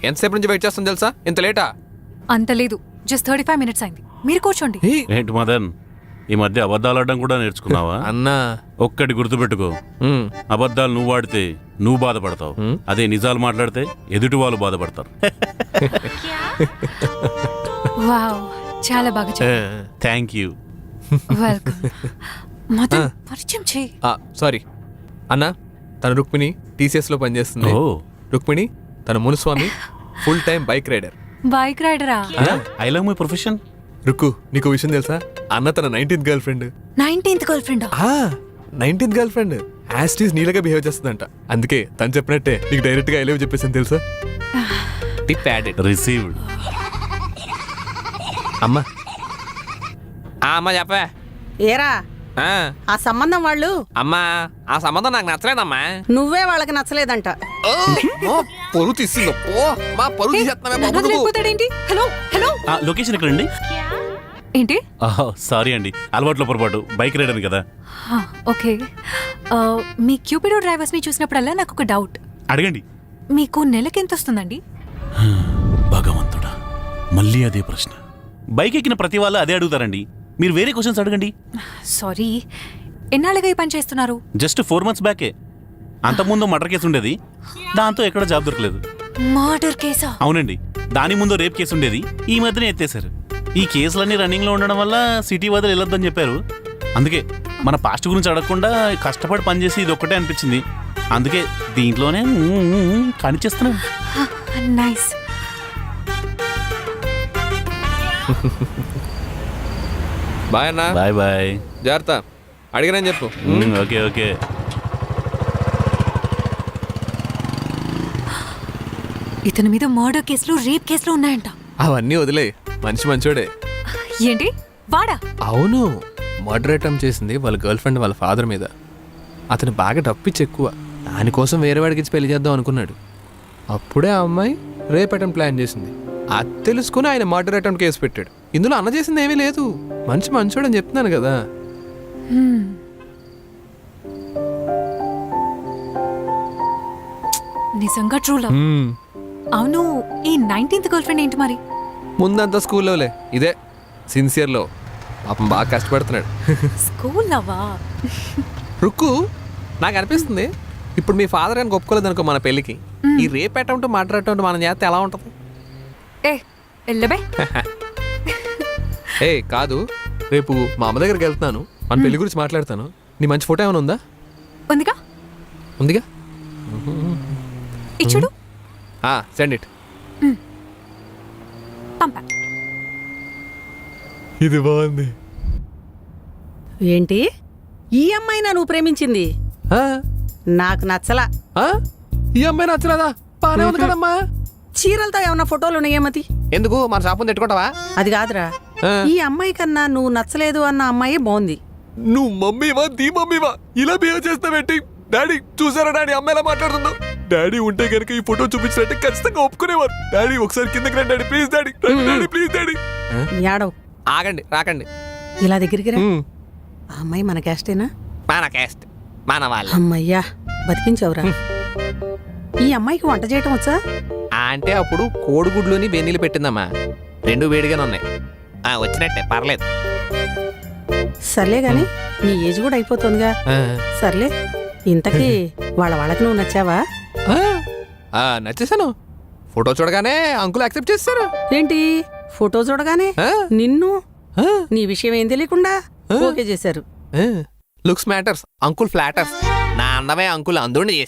ఎంతసేపు నుంచి వెయిట్ చేస్తాను తెలుసా? ఇంత లేటా? అంత లేదు, జస్ట్ 35 minutes అయింది. మీరు కూర్చోండి. ఏంటి మదన్, ఈ మధ్య అబద్ధాలు ఆడడం కూడా నేర్చుకున్నావా? అన్నా ఒక్కటి గుర్తుపెట్టుకో, అబద్ధాలు నువ్వు ఆడితే నువ్వు బాధపడతావు, అదే నిజాలు మాట్లాడితే ఎదుటి వాళ్ళు బాధపడతారు. వావ్, చాలా బాగా చెప్పారు. Thank you. వెల్కమ్. మదన్, పరిచయం చేయి. సారీ అన్నా, తన రుక్మిణి TCS లో పనిచేస్తుంది. ఓ రుక్మిణి తన Munuswamy full time bike rider. Bike రైడరా? I love my profession. Rukku, నీకు విషయం తెలుసా? అన్న తన 19th girlfriend. 19th girlfriend? 19th girlfriend యాస్టీస్ నీళ్ళగా బిహేవ్ చేస్తుందంట. అందుకే తను చెప్పినట్టే నీకు డైరెక్ట్ గా ఐ లవ్ చెప్పేసాను తెలుసా? Tip added. రిసీవ్డ్. అమ్మా అమ్మా చెప్పే. ఏరా ఆ సంబంధం వాళ్ళు? అమ్మా ఆ సంబంధం నాకు నచ్చలేదమ్మా. నువ్వే వాళ్ళకి నచ్చలేదంట. పొరుగు తీసింది. మా పొరుగు లేకపోతాడేంటి? హలో హలో, లొకేషన్ ఎక్కడండి? ఏంటి? సారీ అండి, అలవాట్లో పొరపాటు, బైక్ రైడర్ కదా. ఓకే, మీ క్యూపిడో డ్రైవర్స్ ని చూసినప్పుడల్లా నాకు ఒక డౌట్. అడగండి. మీకు నెలకి ఎంత వస్తుందండి? భగవంతుడా, మళ్ళీ అదే ప్రశ్న. బైక్ ఎక్కిన ప్రతి వాళ్ళు అదే అడుగుతారండి. మీరు వేరే క్వశ్చన్స్ అడగండి. సారీ, ఎన్నాళ్ళుగా ఈ పని చేస్తున్నారు? Just 4 months బ్యాకే. అంతకుముందు మర్డర్ కేసు ఉండేది, దాంతో ఎక్కడ జాబ్ దొరకలేదు. మర్డర్ కేసా? అవునండి, దాని ముందు రేప్ కేసు ఉండేది, ఈ మధ్యనే ఎత్తేసారు. ఈ కేసులన్నీ రన్నింగ్ లో ఉండడం వల్ల సిటీ వదిలి వెళ్ళొద్దని చెప్పారు. అందుకే మన పాస్ట్ గురించి అడగకుండా కష్టపడి పనిచేసి ఇది ఒక్కటే అనిపించింది. అందుకే దీంట్లోనే కానిచ్చేస్తున్నాను. నైస్. బాయ్ అన్నా. Bye bye. జాగ్రత్త, అడిగినని చెప్పు. Okay okay. ఇతని మీద మర్డర్ కేసులు, రేప్ కేసులు ఉన్నాయంట. అవన్నీ వదిలే, మనిషి మంచోడే. ఏంటి వాడా? అవును, మర్డర్ అటెంప్ట్ చేసింది వాళ్ళ గర్ల్ ఫ్రెండ్ వాళ్ళ ఫాదర్ మీద. అతను బాగా డప్పిచ్చి ఎక్కువ, దానికోసం వేరే వాడికి ఇచ్చి పెళ్లి చేద్దాం అనుకున్నాడు. అప్పుడే ఆ అమ్మాయి రేప్ అటెంప్ట్ ప్లాన్ చేసింది. అది తెలుసుకుని ఆయన మర్డర్ అటెంప్ట్ కేసు పెట్టాడు. ఇందులో అన్న చేసింది ఏమీ లేదు, మంచి మంచోడు అని చెప్తున్నాను కదా. నిజంగా ట్రూ లవ్. అవును, ఈ 19th గర్ల్ ఫ్రెండ్ ఏంటి మరి? ముందంతా స్కూల్లోలే, ఇదే సిన్సియర్లో పాపం బాగా కష్టపడుతున్నాడు. స్కూల్ లవ్వా? రుక్కు, నాకు అనిపిస్తుంది ఇప్పుడు మీ ఫాదర్ అని ఒప్పుకోలేదు అనుకో మన పెళ్ళికి, ఈ రేప్ అటెంప్ట్ మర్డర్ అటెంప్ట్ మనం చేస్తే ఎలా ఉంటుంది? ఎల్లబే. కాదు, రేపు మా అమ్మ దగ్గరికి వెళ్తున్నాను, మన పెళ్లి గురించి మాట్లాడతాను. నీ మంచి ఫోటో ఏమైనా ఉందా? ఉందిగా. ఉందిగా, ఇచ్చుడు. Send it. పంపా. ఇది బాగుంది. ఏంటి ఈ అమ్మాయినా నువ్వు ప్రేమించింది? నాకు నచ్చలా. ఈ అమ్మాయి నచ్చలేదా? బానే ఉంది కదమ్మా. చీరలతో ఏమన్నా ఫోటోలు ఉన్నాయేమతి? ఎందుకు మన షాపుని తెట్టుకుంటావా? అది కాదురా, ఈ అమ్మాయి కన్నా నువ్వు నచ్చలేదు అన్న అమ్మాయి బాగుంది. నువ్వు మమ్మీవా దీ మమ్మీవా ఇలా బిహేవ్ చేస్తావేంటి? డాడీ చూసారా డాడీ అమ్మాయి ఎలా మాట్లాడుతుందో? డాడీ ఉంటే కనుక ఈ ఫోటో చూపించినట్టే ఖచ్చితంగా ఒప్పుకునేవారు. డాడీ ఒకసారి కిందకి రండి daddy, please daddy, daddy please daddy. యాడవ్, ఆగండి, రాకండి. ఇలా దగ్గరికి రా. ఆ అమ్మాయి మన క్యాస్టేనా? మన క్యాస్ట్, మన వాళ్ళు. అమ్మయ్యా, బతికించవురా. ఈ అమ్మాయికి వంట చేయటం వచ్చా? అంటే అప్పుడు కోడిగుడ్లోని వెన్నీళ్ళు పెట్టిందమ్మా, రెండు వేడిగానే ఉన్నాయి. వచ్చినట్టే, పర్లేదు. సర్లే గాని నీ ఏజ్ కూడా అయిపోతుందిగా. సర్లే, ఇంతకీ వాళ్ళకి నువ్వు నచ్చావా? నచ్చేసాను. ఫోటో చూడగానే అంకుల్ యాక్సెప్ట్ చేస్తారు. ఏంటి, ఫోటో చూడగానే నిన్ను నీ విషయం ఏం తెలియకుండా ఓకే చేశారు? Looks matters, uncle flatters. నా అందమే అంకుల్ అందుండి చేసి